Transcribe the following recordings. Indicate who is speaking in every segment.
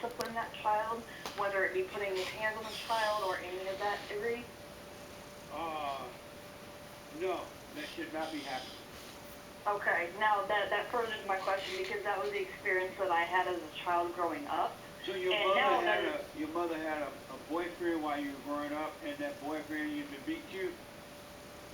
Speaker 1: discipline that child, whether it be putting his hands on the child or any of that degree?
Speaker 2: Uh, no, that should not be happening.
Speaker 1: Okay, now that furthers my question because that was the experience that I had as a child growing up,
Speaker 2: So
Speaker 1: and now that is
Speaker 2: your mother had a boyfriend while you were growing up, and that boyfriend used to beat you.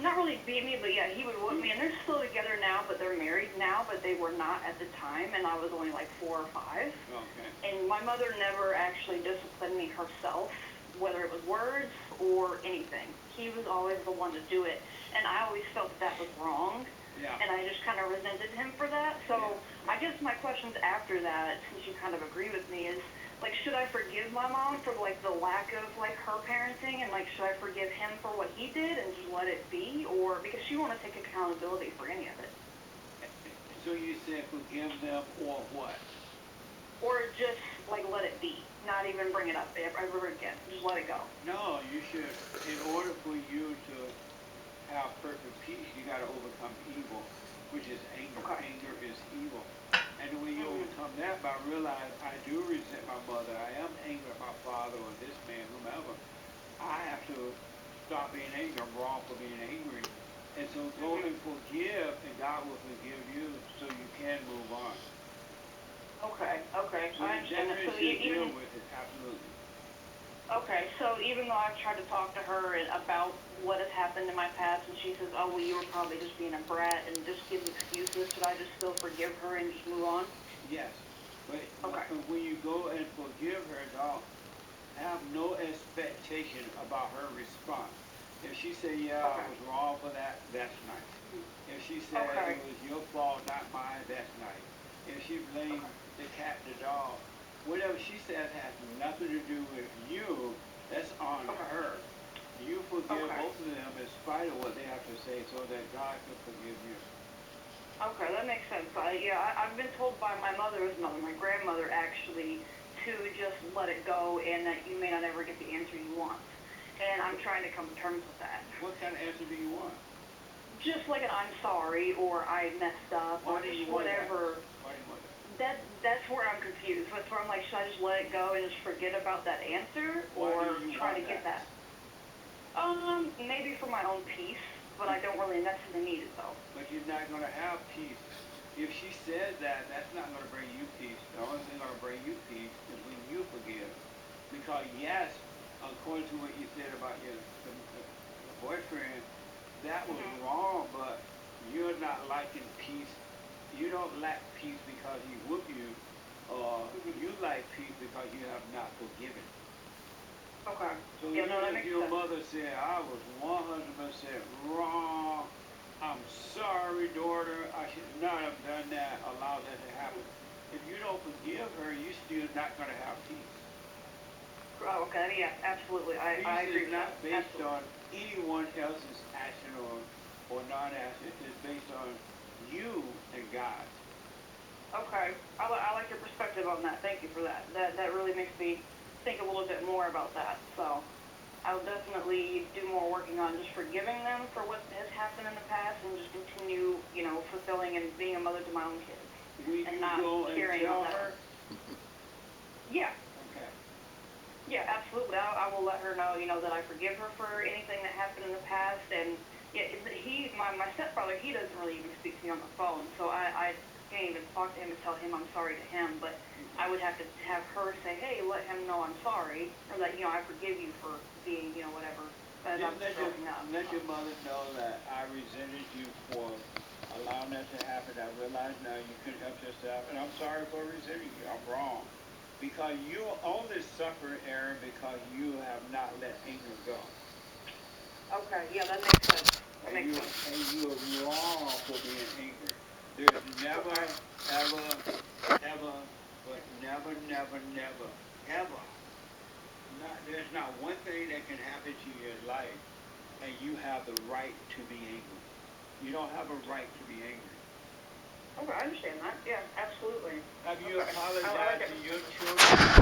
Speaker 1: not really beat me, but yeah, he would whoop
Speaker 2: He,
Speaker 1: me, and they're still together now, but they're married now, but they were not at the time, and I was only like 4 or 5.
Speaker 2: okay.
Speaker 1: And my mother never actually disciplined me herself, whether it was words or anything. He was always the one to do it, and I always felt that was wrong,
Speaker 2: Yeah.
Speaker 1: and I just kind of resented him for that. So
Speaker 2: Yeah.
Speaker 1: I guess my questions after that, since you kind of agree with me, is like, should I forgive my mom for like the lack of like her parenting, and like, should I forgive him for what he did and just let it be, or because she won't take accountability for any of it,
Speaker 2: So you said forgive them or what?
Speaker 1: or just like let it be, not even bring it up ever again, just let it go.
Speaker 2: No, you should. In order for you to have perfect peace, you got to overcome evil, which is anger.
Speaker 1: Okay.
Speaker 2: Anger is evil. And the way you
Speaker 1: Mhm.
Speaker 2: overcome that by realizing I do resent my mother, I am angry at my father or this man, whomever. I have to stop being angry. I'm wrong for being angry. And so go
Speaker 1: Mhm.
Speaker 2: and forgive, and God will forgive you so you can move on.
Speaker 1: Okay. Okay.
Speaker 2: So
Speaker 1: I
Speaker 2: you
Speaker 1: understand that. So
Speaker 2: definitely should deal
Speaker 1: even
Speaker 2: with it, absolutely.
Speaker 1: okay. So even though I've tried to talk to her about what has happened in my past, and she says, "Oh, well, you were probably just being a brat," and just gives excuses, should I just still forgive her and just move on?
Speaker 2: Yes. But
Speaker 1: Okay.
Speaker 2: when you go and forgive her, don't have no expectation about her response. If she said, yeah, I
Speaker 1: Okay.
Speaker 2: was wrong for that, that's nice.
Speaker 1: Mhm.
Speaker 2: If she said
Speaker 1: Okay.
Speaker 2: it was your fault, not mine, that's nice. If she blamed
Speaker 1: Okay.
Speaker 2: the cat, the dog, whatever she says has nothing to do with you, that's on
Speaker 1: Okay.
Speaker 2: her. You forgive
Speaker 1: Okay.
Speaker 2: both of them in spite of what they have to say so that God can forgive you.
Speaker 1: Okay, that makes sense. I've been told by my mother's mother, my grandmother actually, to just let it go and that you may not ever get the answer you want. And I'm trying to come to terms with that.
Speaker 2: What kind of answer do you want?
Speaker 1: Just like an I'm sorry or I messed up
Speaker 2: Why
Speaker 1: or
Speaker 2: do
Speaker 1: just
Speaker 2: you want that?
Speaker 1: whatever.
Speaker 2: Why do you want that?
Speaker 1: That's where I'm confused. That's where I'm like, should I just let it go and just forget about that answer
Speaker 2: Why do
Speaker 1: or
Speaker 2: you
Speaker 1: try to
Speaker 2: want
Speaker 1: get
Speaker 2: that?
Speaker 1: that? Maybe for my own peace, but I don't really necessarily need it though.
Speaker 2: But you're not going to have peace. If she says that, that's not going to bring you peace. The only thing going to bring you peace is when you forgive. Because yes, according to what you said about the boyfriend, that was
Speaker 1: Mhm.
Speaker 2: wrong, but you're not liking peace. You don't lack peace because he whooped you, or
Speaker 1: Mhm.
Speaker 2: you lack peace because you have not forgiven.
Speaker 1: Okay.
Speaker 2: So
Speaker 1: Yeah, no,
Speaker 2: even
Speaker 1: that
Speaker 2: if
Speaker 1: makes
Speaker 2: your
Speaker 1: sense.
Speaker 2: mother said, I was 100% wrong, I'm sorry, daughter, I should not have done that, allow that to happen.
Speaker 1: Mhm.
Speaker 2: If you don't forgive her, you're still not going to have peace.
Speaker 1: Oh, okay. Yeah, absolutely. I
Speaker 2: Peace is
Speaker 1: agree with that.
Speaker 2: not based
Speaker 1: Absolutely.
Speaker 2: on anyone else's action or non-action. It's based on you and God.
Speaker 1: Okay. I like your perspective on that. Thank you for that. That really makes me think a little bit more about that. So I'll definitely do more working on just forgiving them for what has happened in the past and just continue, fulfilling and being a mother to my own kids
Speaker 2: Will
Speaker 1: and
Speaker 2: you
Speaker 1: not
Speaker 2: go and
Speaker 1: carrying on
Speaker 2: tell
Speaker 1: that.
Speaker 2: her?
Speaker 1: Yeah.
Speaker 2: Okay.
Speaker 1: Yeah, absolutely. I will let her know, that I forgive her for anything that happened in the past. And yeah, my stepfather, he doesn't really even speak to me on the phone, so I can't even talk to him and tell him I'm sorry to him. But I would have to have her say, hey, let him know I'm sorry, or that I forgive you for being, whatever, as
Speaker 2: Just
Speaker 1: I'm growing up.
Speaker 2: let
Speaker 1: So
Speaker 2: your mother know that I resented you for allowing that to happen. I realize now you couldn't help yourself, and I'm sorry for resenting you. I'm wrong. Because you only suffer, Aaron, because you have not let anger go.
Speaker 1: okay, yeah, that makes sense. That
Speaker 2: And
Speaker 1: makes
Speaker 2: you
Speaker 1: sense.
Speaker 2: are wrong for being angry. There's never,
Speaker 1: Okay.
Speaker 2: ever, ever, but never, never, never, ever. There's not one thing that can happen to your life and you have the right to be angry. You don't have a right to be angry.
Speaker 1: Okay, I understand that. Yeah, absolutely.
Speaker 2: Have you
Speaker 1: Okay. I like
Speaker 2: apologized
Speaker 1: it.
Speaker 2: to your children